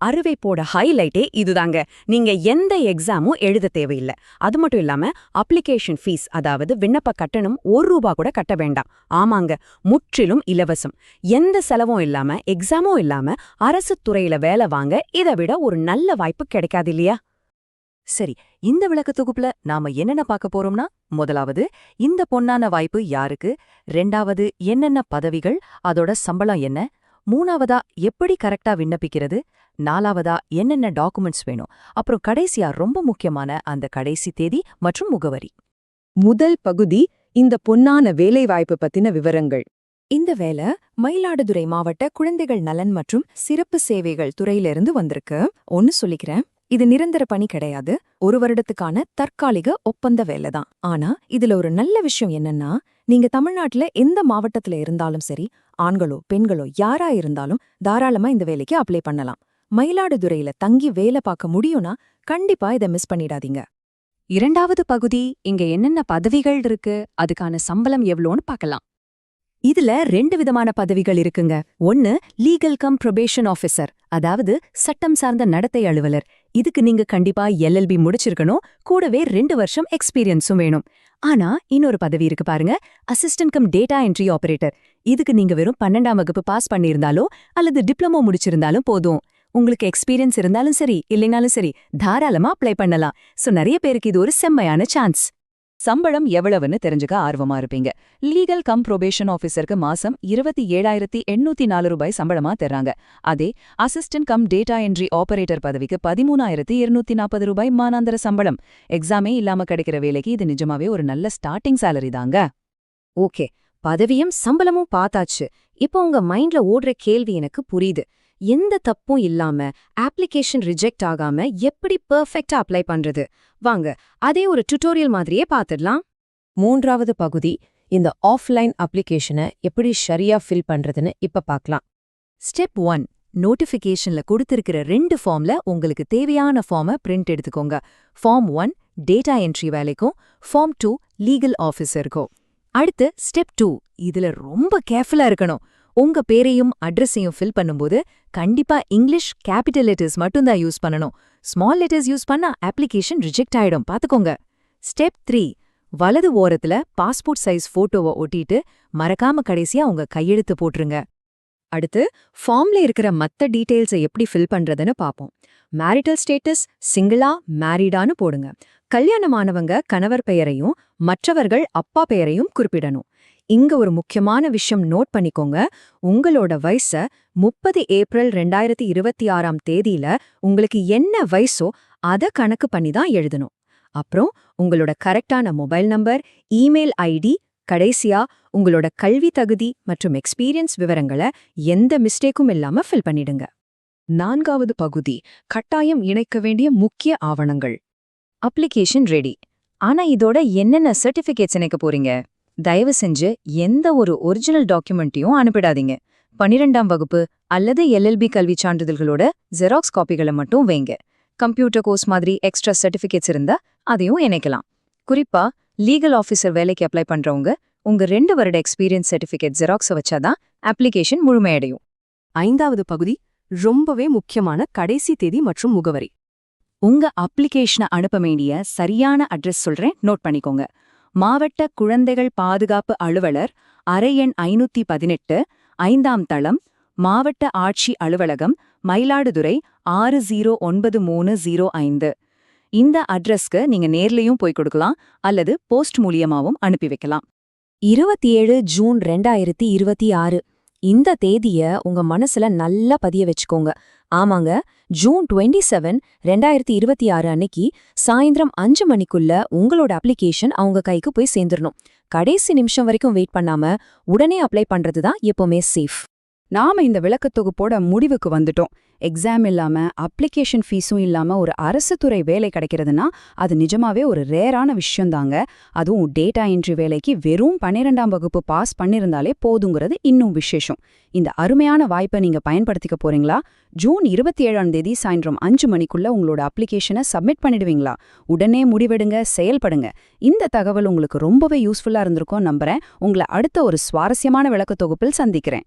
அறிவிப்போட ஹைலைட்டே இதுதாங்க. நீங்க எந்த எக்ஸாமும் எழுத தேவையில்லை. அது மட்டும் இல்லாம அப்ளிகேஷன் ஃபீஸ், அதாவது விண்ணப்ப கட்டணம் ₹1 கூட கட்ட வேண்டாம். ஆமாங்க, முற்றிலும் இலவசம். எந்த செலவும் இல்லாம, எக்ஸாமும் இல்லாம அரசு துறையில வேலை வாங்க இதை விட ஒரு நல்ல வாய்ப்பு கிடைக்காது இல்லையா? சரி, இந்த விளக்க தொகுப்புல நாம என்னென்ன பார்க்க போறோம்னா, முதலாவது இந்த பொன்னான வாய்ப்பு யாருக்கு, ரெண்டாவது என்னென்ன பதவிகள், அதோட சம்பளம் என்ன, மூணாவதா எப்படி கரெக்டா விண்ணப்பிக்கிறது, நாலாவதா என்னென்ன டாக்குமெண்ட்ஸ் வேணும், அப்புறம் கடைசியா ரொம்ப முக்கியமான அந்த கடைசி தேதி மற்றும் முகவரி. முதல் பகுதி இந்த பொன்னான வேலைவாய்ப்பு பத்தின விவரங்கள். இந்த வேலை மயிலாடுதுறை மாவட்ட குழந்தைகள் நலன் மற்றும் சிறப்பு சேவைகள் துறையிலிருந்து வந்திருக்கு. ஒன்னு சொல்லிக்கிறேன், இது நிரந்தர பணி கிடையாது, 1 வருடத்துக்கான தற்காலிக ஒப்பந்த வேலை தான். ஆனா இதுல ஒரு நல்ல விஷயம் என்னன்னா, நீங்க தமிழ்நாட்டுல எந்த மாவட்டத்துல இருந்தாலும் சரி, ஆண்களோ பெண்களோ யாரா இருந்தாலும் தாராளமா இந்த வேலைக்கு அப்ளை பண்ணலாம். மயிலாடுதுறையில தங்கி வேலை பார்க்க முடியும்னா கண்டிப்பா இதை மிஸ் பண்ணிடாதீங்க. இரண்டாவது பகுதி, இங்க என்னென்ன பதவிகள் இருக்கு, அதுக்கான சம்பளம் எவ்வளோன்னு பார்க்கலாம். இதுல 2 விதமான பதவிகள் இருக்குங்க. ஒன்னு லீகல் கம் ப்ரொபேஷன் ஆஃபீசர், அதாவது சட்டம் சார்ந்த நடத்தை அலுவலர். இதுக்கு நீங்க கண்டிப்பா LLB முடிச்சிருக்கணும், கூடவே 2 வருஷம் எக்ஸ்பீரியன்ஸும் வேணும். ஆனா இன்னொரு பதவி இருக்கு பாருங்க, assistant come data entry operator. இதுக்கு நீங்க வெறும் 12ஆம் வகுப்பு பாஸ் பண்ணியிருந்தாலோ அல்லது டிப்ளமோ முடிச்சிருந்தாலும் போதும். உங்களுக்கு எக்ஸ்பீரியன்ஸ் இருந்தாலும் சரி இல்லைனாலும் சரி தாராளமா அப்ளை பண்ணலாம். சோ நிறைய பேருக்கு இது ஒரு செம்மையான சான்ஸ். சம்பளம் எவ்வளவுன்னு தெரிஞ்சுக்க ஆர்வமா இருப்பீங்க. லீகல் கம் ப்ரொபேஷன் ஆஃபீஸருக்கு மாசம் ₹27,804 சம்பளமா தர்றாங்க. அதே assistant come data entry operator பதவிக்கு ₹13,240 மானாந்தர சம்பளம். எக்ஸாமே இல்லாம கிடைக்கிற வேலைக்கு இது நிஜமாவே ஒரு நல்ல ஸ்டார்டிங் சேலரி தாங்க. ஓகே, பதவியும் சம்பளமும் பார்த்தாச்சு. இப்போ உங்க மைண்ட்ல ஓடுற கேள்வி எனக்கு புரியுது. எந்த தப்பும் இல்லாம அப்ளிகேஷன் ரிஜெக்ட் ஆகாம எப்படி பெர்ஃபெக்ட்டா அப்ளை பண்றது? வாங்க அதே ஒரு டுட்டோரியல் மாதிரியே பார்த்துடலாம். மூன்றாவது பகுதி இந்த ஆஃப்லைன் அப்ளிகேஷனை எப்படி சரியா ஃபில் பண்றதுன்னு இப்ப பார்க்கலாம். ஸ்டெப் 1, நோட்டிஃபிகேஷன்ல கொடுத்திருக்கிற 2 ஃபார்ம்ல உங்களுக்கு தேவையான ஃபார்மை பிரிண்ட் எடுத்துக்கோங்க. ஃபார்ம் 1 டேட்டா என்ட்ரி வேலைக்கும், ஃபார்ம் 2 லீகல் ஆஃபீஸருக்கும். அடுத்து ஸ்டெப் 2, இதுல ரொம்ப கேர்ஃபுல்லா இருக்கணும். உங்க பேரையும் அட்ரஸையும் ஃபில் பண்ணும்போது கண்டிப்பா இங்கிலீஷ் கேபிட்டல் லெட்டர்ஸ் மட்டும்தான் யூஸ் பண்ணணும். ஸ்மால் லெட்டர்ஸ் யூஸ் பண்ணா அப்ளிகேஷன் ரிஜெக்ட் ஆயிடும், பாத்துக்கோங்க. ஸ்டெப் 3, வலது ஓரத்துல பாஸ்போர்ட் சைஸ் போட்டோவை ஒட்டிட்டு மறக்காம கடைசியா உங்க கையெழுத்து போட்டுருங்க. அடுத்து ஃபார்ம்ல இருக்கிற மத்த டீடைல்ஸை எப்படி ஃபில் பண்றதுன்னு பாப்போம். மேரிட்டல் ஸ்டேட்டஸ் சிங்கிளா மேரிடான்னு போடுங்க. கல்யாணமானவங்க கணவர் பெயரையும் மற்றவர்கள் அப்பா பெயரையும் குறிப்பிடணும். இங்க ஒரு முக்கியமான விஷயம் நோட் பண்ணிக்கோங்க. உங்களோட வயச 30 ஏப்ரல் 2026 உங்களுக்கு என்ன வயசோ அத கணக்கு பண்ணி தான் எழுதணும். அப்புறம் உங்களோட கரெக்டான மொபைல் நம்பர், இமெயில் ஐடி, கடைசியா உங்களோட கல்வி தகுதி மற்றும் எக்ஸ்பீரியன்ஸ் விவரங்களை எந்த மிஸ்டேக்கும் இல்லாம ஃபில் பண்ணிடுங்க. நான்காவது பகுதி கட்டாயம் இணைக்க வேண்டிய முக்கிய ஆவணங்கள். Application ready. ஆனா இதோட என்னென்ன சர்டிஃபிகேட்ஸ் இணைக்க போறீங்க? தயவு செஞ்சு எந்த ஒரு ஒரிஜினல் டாக்குமெண்ட்டையும் அனுப்பிடாதீங்க. 12ஆம் வகுப்பு அல்லது LLB கல்வி சான்றிதழ்களோட ஜெராக்ஸ் காப்பிகளை மட்டும் வைங்க. கம்ப்யூட்டர் கோர்ஸ் மாதிரி எக்ஸ்ட்ரா சர்டிஃபிகேட்ஸ் இருந்தா அதையும் இணைக்கலாம். குறிப்பா லீகல் ஆஃபீஸர் வேலைக்கு அப்ளை பண்றவங்க உங்க 2 வருட எக்ஸ்பீரியன்ஸ் சர்டிஃபிகேட் ஜெராக்ஸை வச்சாதான் அப்ளிகேஷன் முழுமையடையும். 5வது பகுதி ரொம்பவே முக்கியமான கடைசி தேதி மற்றும் முகவரி. உங்க அப்ளிகேஷனை அனுப்ப வேண்டிய சரியான அட்ரஸ் சொல்றேன், நோட் பண்ணிக்கோங்க. மாவட்ட குழந்தைகள் பாதுகாப்பு அலுவலர், அறை எண் 518, 5ஆம் தளம், மாவட்ட ஆட்சி அலுவலகம், மயிலாடுதுறை 609305. இந்த அட்ரஸ்க்கு நீங்க நேர்லயும் போய் கொடுக்கலாம் அல்லது போஸ்ட் மூலியமாவும் அனுப்பி வைக்கலாம். 27 ஜூன் 2026. இந்த தேதிய உங்க மனசுல நல்லா பதிய வச்சுக்கோங்க. ஆமாங்க, ஜூன் 27, 2026 அன்னைக்கு சாயந்தரம் 5 மணிக்குள்ள உங்களோட அப்ளிகேஷன் அவங்க கைக்கு போய் சேர்ந்துடணும். கடைசி நிமிஷம் வரைக்கும் வெயிட் பண்ணாம உடனே அப்ளை பண்றது தான் எப்பவுமே சேஃப். நாம இந்த விளக்கத்தொகுப்போட முடிவுக்கு வந்துட்டோம். எக்ஸாம் இல்லாம அப்ளிகேஷன் ஃபீஸும் இல்லாம ஒரு அரசு துறை வேலை கிடைக்கிறதுனா அது நிஜமாவே ஒரு ரேரான விஷயம்தாங்க. அதுவும் டேட்டா என்ட்ரி வேலைக்கு வெறும் 12ஆம் வகுப்பு பாஸ் பண்ணிருந்தாலே போதுங்கிறது இன்னும் விசேஷம். இந்த அருமையான வாய்ப்பை நீங்க பயன்படுத்திக்க போறீங்களா? ஜூன் 27ஆம் தேதி சாயந்தரம் 5 மணிக்குள்ள உங்களோட அப்ளிகேஷனை சப்மிட் பண்ணிடுவீங்களா? உடனே முடிவெடுங்க, செயல்படுங்க. இந்த தகவல் உங்களுக்கு ரொம்பவே யூஸ்ஃபுல்லா இருந்திருக்கும் நம்புறேன். உங்களை அடுத்த ஒரு சுவாரஸ்யமான விளக்கத்தொகுப்பில் சந்திக்கிறேன்.